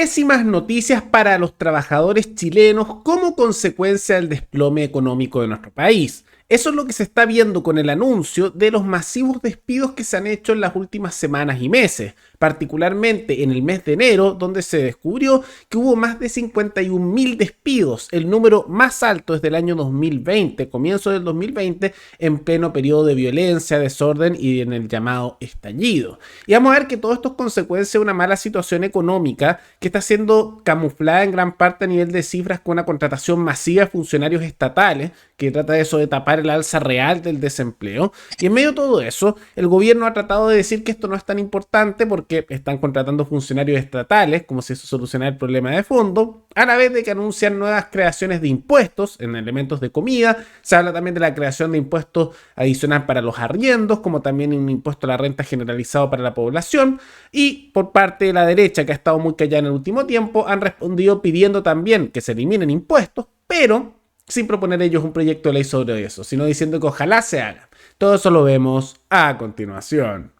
pésimas noticias para los trabajadores chilenos como consecuencia del desplome económico de nuestro país. Eso es lo que se está viendo con el anuncio de los masivos despidos que se han hecho en las últimas semanas y meses, particularmente en el mes de enero, donde se descubrió que hubo más de 51.000 despidos, el número más alto desde el año 2020, comienzo del 2020, en pleno periodo de violencia, desorden y en el llamado estallido. Y vamos a ver que todo esto es consecuencia de una mala situación económica que está siendo camuflada en gran parte a nivel de cifras con una contratación masiva de funcionarios estatales, que trata de eso de tapar el alza real del desempleo. Y en medio de todo eso, el gobierno ha tratado de decir que esto no es tan importante porque están contratando funcionarios estatales, como si eso solucionara el problema de fondo, a la vez de que anuncian nuevas creaciones de impuestos en elementos de comida. Se habla también de la creación de impuestos adicional para los arriendos, como también un impuesto a la renta generalizado para la población. Y por parte de la derecha, que ha estado muy callada en el último tiempo, han respondido pidiendo también que se eliminen impuestos, pero sin proponer ellos un proyecto de ley sobre eso, sino diciendo que ojalá se haga. Todo eso lo vemos a continuación.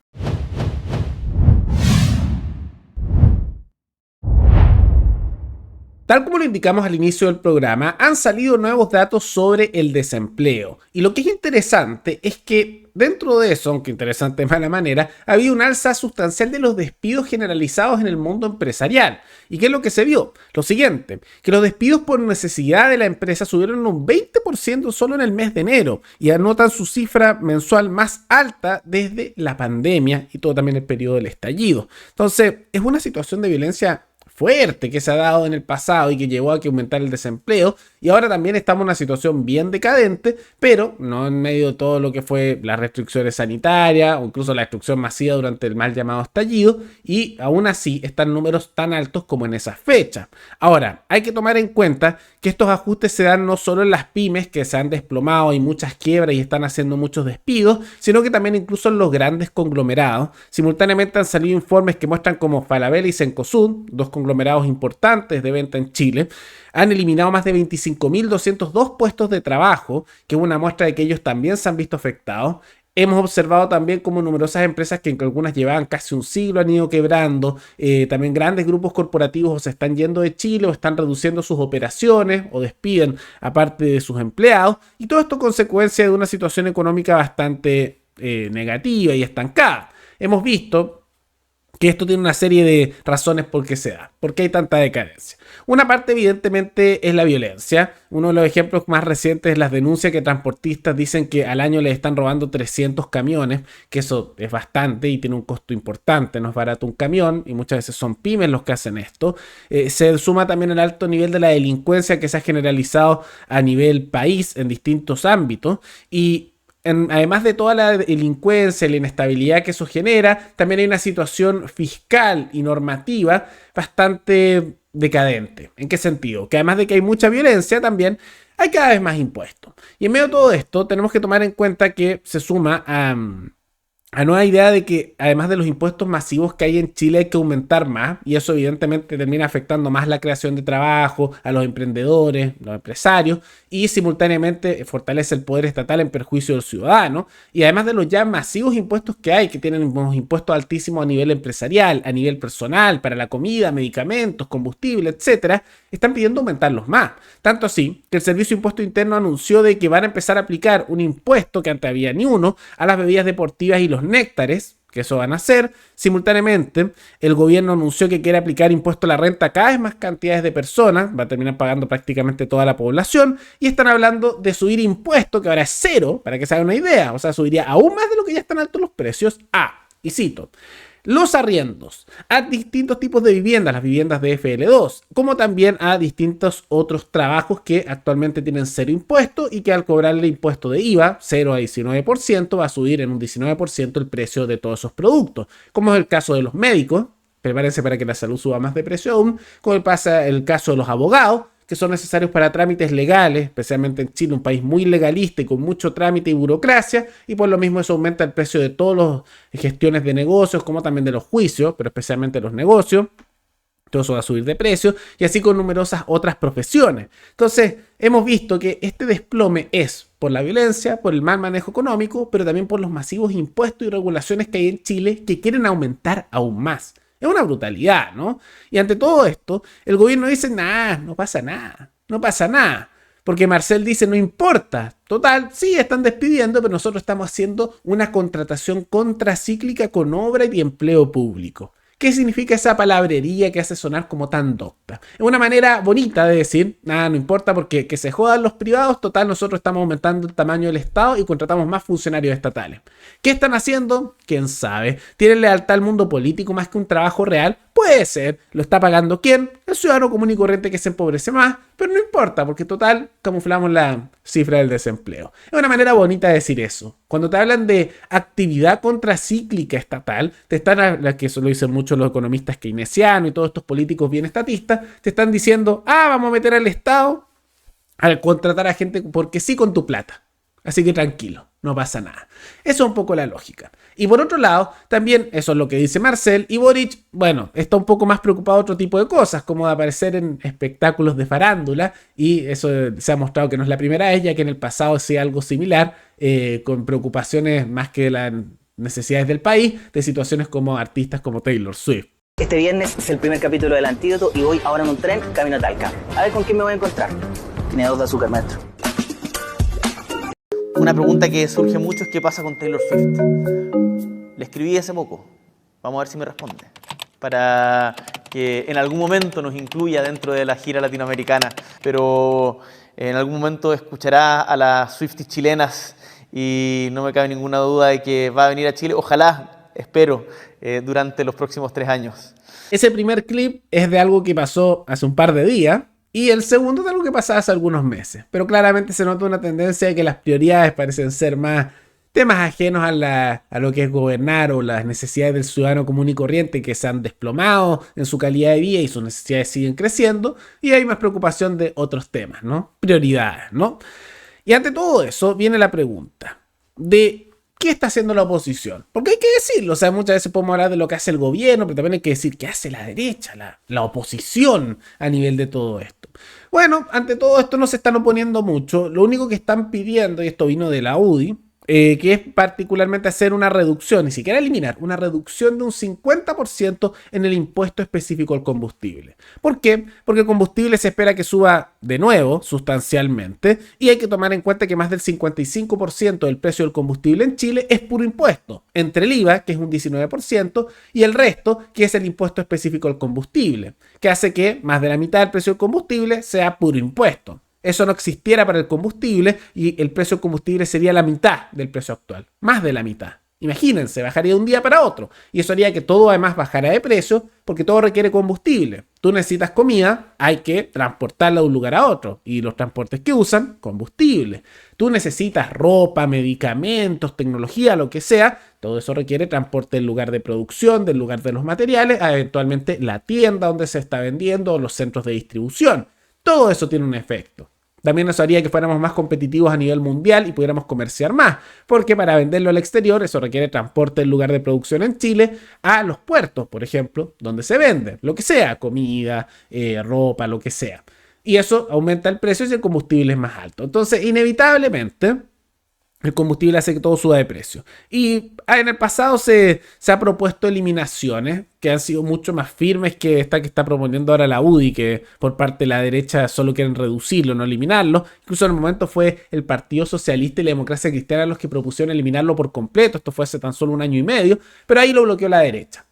Tal como lo indicamos al inicio del programa, han salido nuevos datos sobre el desempleo. Y lo que es interesante es que dentro de eso, aunque interesante de mala manera, había un alza sustancial de los despidos generalizados en el mundo empresarial. ¿Y qué es lo que se vio? Lo siguiente, que los despidos por necesidad de la empresa subieron un 20% solo en el mes de enero y anotan su cifra mensual más alta desde la pandemia y todo también el periodo del estallido. Entonces, es una situación de violencia fuerte que se ha dado en el pasado y que llevó a que aumentara el desempleo, y ahora también estamos en una situación bien decadente, pero no en medio de todo lo que fue las restricciones sanitarias o incluso la destrucción masiva durante el mal llamado estallido, y aún así están números tan altos como en esa fecha. Ahora, hay que tomar en cuenta que estos ajustes se dan no solo en las pymes que se han desplomado y muchas quiebras y están haciendo muchos despidos, sino que también incluso en los grandes conglomerados. Simultáneamente han salido informes que muestran como Falabella y Cencosud, dos conglomerados importantes de venta en Chile, han eliminado más de 25.202 puestos de trabajo, que es una muestra de que ellos también se han visto afectados. Hemos observado también como numerosas empresas que algunas llevaban casi un siglo han ido quebrando. También grandes grupos corporativos o se están yendo de Chile o están reduciendo sus operaciones o despiden a parte de sus empleados. Y todo esto consecuencia de una situación económica bastante negativa y estancada. Hemos visto que esto tiene una serie de razones por qué se da, por qué hay tanta decadencia. Una parte evidentemente es la violencia. Uno de los ejemplos más recientes es las denuncias que transportistas dicen que al año les están robando 300 camiones, que eso es bastante y tiene un costo importante, no es barato un camión y muchas veces son pymes los que hacen esto. Se suma también el alto nivel de la delincuencia que se ha generalizado a nivel país en distintos ámbitos y además de toda la delincuencia y la inestabilidad que eso genera, también hay una situación fiscal y normativa bastante decadente. ¿En qué sentido? Que además de que hay mucha violencia, también hay cada vez más impuestos. Y en medio de todo esto, tenemos que tomar en cuenta que se suma a nueva idea de que además de los impuestos masivos que hay en Chile hay que aumentar más, y eso evidentemente termina afectando más la creación de trabajo, a los emprendedores, los empresarios, y simultáneamente fortalece el poder estatal en perjuicio del ciudadano. Y además de los ya masivos impuestos que hay, que tienen unos impuestos altísimos a nivel empresarial, a nivel personal, para la comida, medicamentos, combustible, etcétera, están pidiendo aumentarlos más. Tanto así que el Servicio de Impuesto Interno anunció de que van a empezar a aplicar un impuesto que antes había ni uno a las bebidas deportivas y los néctares, que eso van a hacer. Simultáneamente, el gobierno anunció que quiere aplicar impuesto a la renta a cada vez más cantidades de personas, va a terminar pagando prácticamente toda la población, y están hablando de subir impuesto, que ahora es cero, para que se hagan una idea, o sea, subiría aún más de lo que ya están altos los precios, y cito, los arriendos a distintos tipos de viviendas, las viviendas de FL2, como también a distintos otros trabajos que actualmente tienen cero impuesto y que al cobrarle impuesto de IVA, 0 a 19%, va a subir en un 19% el precio de todos esos productos, como es el caso de los médicos. Prepárense para que la salud suba más de precio aún, como pasa el caso de los abogados, que son necesarios para trámites legales, especialmente en Chile, un país muy legalista y con mucho trámite y burocracia, y por lo mismo eso aumenta el precio de todas las gestiones de negocios, como también de los juicios, pero especialmente los negocios. Todo eso va a subir de precio, y así con numerosas otras profesiones. Entonces, hemos visto que este desplome es por la violencia, por el mal manejo económico, pero también por los masivos impuestos y regulaciones que hay en Chile que quieren aumentar aún más. Es una brutalidad, ¿no? Y ante todo esto, el gobierno dice, nada, no pasa nada, no pasa nada. Porque Marcel dice, no importa. Total, sí, están despidiendo, pero nosotros estamos haciendo una contratación contracíclica con obra y empleo público. ¿Qué significa esa palabrería que hace sonar como tan docta? Es una manera bonita de decir, nada, no importa porque que se jodan los privados, total, nosotros estamos aumentando el tamaño del Estado y contratamos más funcionarios estatales. ¿Qué están haciendo? ¿Quién sabe? ¿Tienen lealtad al mundo político más que un trabajo real? Puede ser. ¿Lo está pagando quién? El ciudadano común y corriente que se empobrece más, pero no importa porque total, camuflamos la cifra del desempleo. Es una manera bonita de decir eso. Cuando te hablan de actividad contracíclica estatal, te están, que eso lo dicen mucho los economistas keynesianos y todos estos políticos bien estatistas, te están diciendo, vamos a meter al Estado al contratar a gente porque sí con tu plata. Así que tranquilo, no pasa nada. Eso es un poco la lógica. Y por otro lado, también eso es lo que dice Marcel, y Boric, bueno, está un poco más preocupado de otro tipo de cosas, como de aparecer en espectáculos de farándula, y eso se ha mostrado que no es la primera vez, ya que en el pasado hacía algo similar, con preocupaciones más que las necesidades del país, de situaciones como artistas como Taylor Swift. Este viernes es el primer capítulo del Antídoto y voy ahora en un tren camino a Talca. A ver con quién me voy a encontrar. Tiene 2 de azúcar, maestro. Una pregunta que surge mucho es qué pasa con Taylor Swift. Le escribí hace poco. Vamos a ver si me responde. Para que en algún momento nos incluya dentro de la gira latinoamericana. Pero en algún momento escuchará a las Swifties chilenas y no me cabe ninguna duda de que va a venir a Chile. Ojalá, espero, durante los próximos 3 años. Ese primer clip es de algo que pasó hace un par de días. Y el segundo de algo que pasaba hace algunos meses. Pero claramente se nota una tendencia de que las prioridades parecen ser más temas ajenos a lo que es gobernar o las necesidades del ciudadano común y corriente que se han desplomado en su calidad de vida y sus necesidades siguen creciendo. Y hay más preocupación de otros temas, ¿no? Prioridades, ¿no? Y ante todo eso viene la pregunta de ¿qué está haciendo la oposición? Porque hay que decirlo, o sea, muchas veces podemos hablar de lo que hace el gobierno, pero también hay que decir qué hace la derecha, la oposición a nivel de todo esto. Bueno, ante todo esto no se están oponiendo mucho, lo único que están pidiendo, y esto vino de la UDI, que es particularmente hacer una reducción, ni siquiera eliminar, una reducción de un 50% en el impuesto específico al combustible. ¿Por qué? Porque el combustible se espera que suba de nuevo sustancialmente y hay que tomar en cuenta que más del 55% del precio del combustible en Chile es puro impuesto, entre el IVA, que es un 19%, y el resto, que es el impuesto específico al combustible, que hace que más de la mitad del precio del combustible sea puro impuesto. Eso no existiera para el combustible y el precio del combustible sería la mitad del precio actual, más de la mitad. Imagínense, bajaría de un día para otro y eso haría que todo además bajara de precio porque todo requiere combustible. Tú necesitas comida, hay que transportarla de un lugar a otro y los transportes que usan, combustible. Tú necesitas ropa, medicamentos, tecnología, lo que sea, todo eso requiere transporte del lugar de producción, del lugar de los materiales, a eventualmente la tienda donde se está vendiendo o los centros de distribución. Todo eso tiene un efecto. También eso haría que fuéramos más competitivos a nivel mundial y pudiéramos comerciar más, porque para venderlo al exterior eso requiere transporte del lugar de producción en Chile a los puertos, por ejemplo, donde se vende, lo que sea, comida, ropa, lo que sea. Y eso aumenta el precio si el combustible es más alto. Entonces, inevitablemente, el combustible hace que todo suba de precio. Y en el pasado se ha propuesto eliminaciones que han sido mucho más firmes que esta que está proponiendo ahora la UDI, que por parte de la derecha solo quieren reducirlo, no eliminarlo. Incluso en el momento fue el Partido Socialista y la Democracia Cristiana los que propusieron eliminarlo por completo. Esto fue hace tan solo 1 año y medio, pero ahí lo bloqueó la derecha.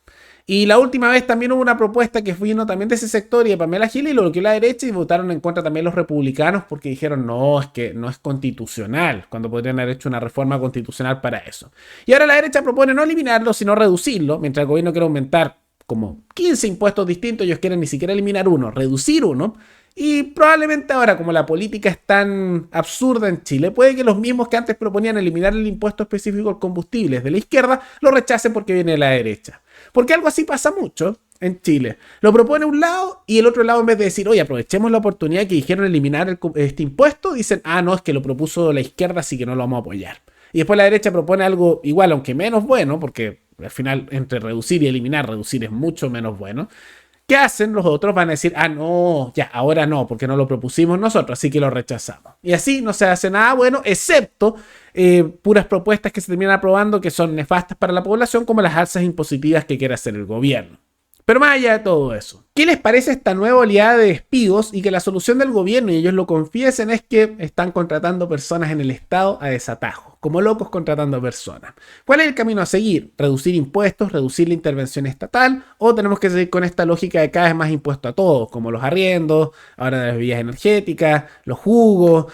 Y la última vez también hubo una propuesta que vino también de ese sector y de Pamela Giles y lo bloqueó la derecha y votaron en contra también los republicanos porque dijeron no, es que no es constitucional, cuando podrían haber hecho una reforma constitucional para eso. Y ahora la derecha propone no eliminarlo, sino reducirlo, mientras el gobierno quiere aumentar como 15 impuestos distintos, ellos quieren ni siquiera eliminar uno, reducir uno. Y probablemente ahora, como la política es tan absurda en Chile, puede que los mismos que antes proponían eliminar el impuesto específico al combustible de la izquierda lo rechacen porque viene de la derecha. Porque algo así pasa mucho en Chile. Lo propone un lado y el otro lado, en vez de decir, oye, aprovechemos la oportunidad que dijeron eliminar este impuesto, dicen, no, es que lo propuso la izquierda, así que no lo vamos a apoyar. Y después la derecha propone algo igual, aunque menos bueno, porque al final entre reducir y eliminar, reducir es mucho menos bueno. ¿Qué hacen? Los otros van a decir, no, ya, ahora no, porque no lo propusimos nosotros, así que lo rechazamos. Y así no se hace nada bueno, excepto puras propuestas que se terminan aprobando que son nefastas para la población, como las alzas impositivas que quiere hacer el gobierno. Pero más allá de todo eso, ¿qué les parece esta nueva oleada de despidos y que la solución del gobierno, y ellos lo confiesen, es que están contratando personas en el Estado a desatajo, como locos contratando personas? ¿Cuál es el camino a seguir? ¿Reducir impuestos, reducir la intervención estatal? ¿O tenemos que seguir con esta lógica de cada vez más impuesto a todos, como los arriendos, ahora de las bebidas energéticas, los jugos,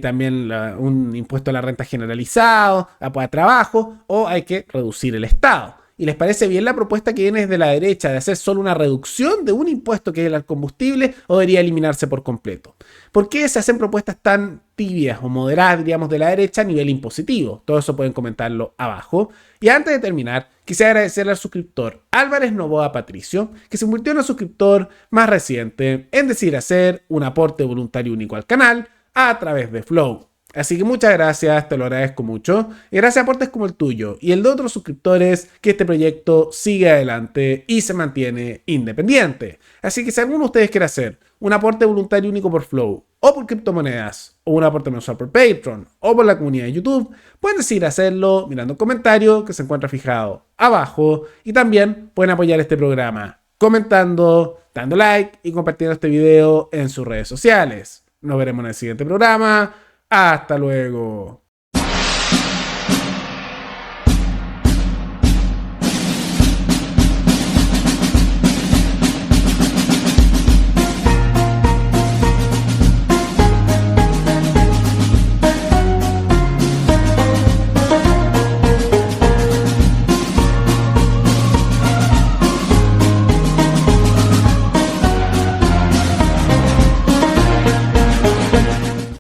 también un impuesto a la renta generalizado, a trabajo, o hay que reducir el Estado? ¿Y les parece bien la propuesta que viene desde la derecha de hacer solo una reducción de un impuesto que es el combustible, o debería eliminarse por completo? ¿Por qué se hacen propuestas tan tibias o moderadas, diríamos, de la derecha a nivel impositivo? Todo eso pueden comentarlo abajo. Y antes de terminar, quisiera agradecerle al suscriptor Álvarez Novoa Patricio, que se convirtió en el suscriptor más reciente en decidir hacer un aporte voluntario único al canal a través de Flow. Así que muchas gracias, te lo agradezco mucho. Y gracias a aportes como el tuyo y el de otros suscriptores, que este proyecto sigue adelante y se mantiene independiente. Así que si alguno de ustedes quiere hacer un aporte voluntario único por Flow, o por criptomonedas, o un aporte mensual por Patreon, o por la comunidad de YouTube, pueden decidir hacerlo mirando un comentario que se encuentra fijado abajo. Y también pueden apoyar este programa comentando, dando like y compartiendo este video en sus redes sociales. Nos veremos en el siguiente programa. Hasta luego.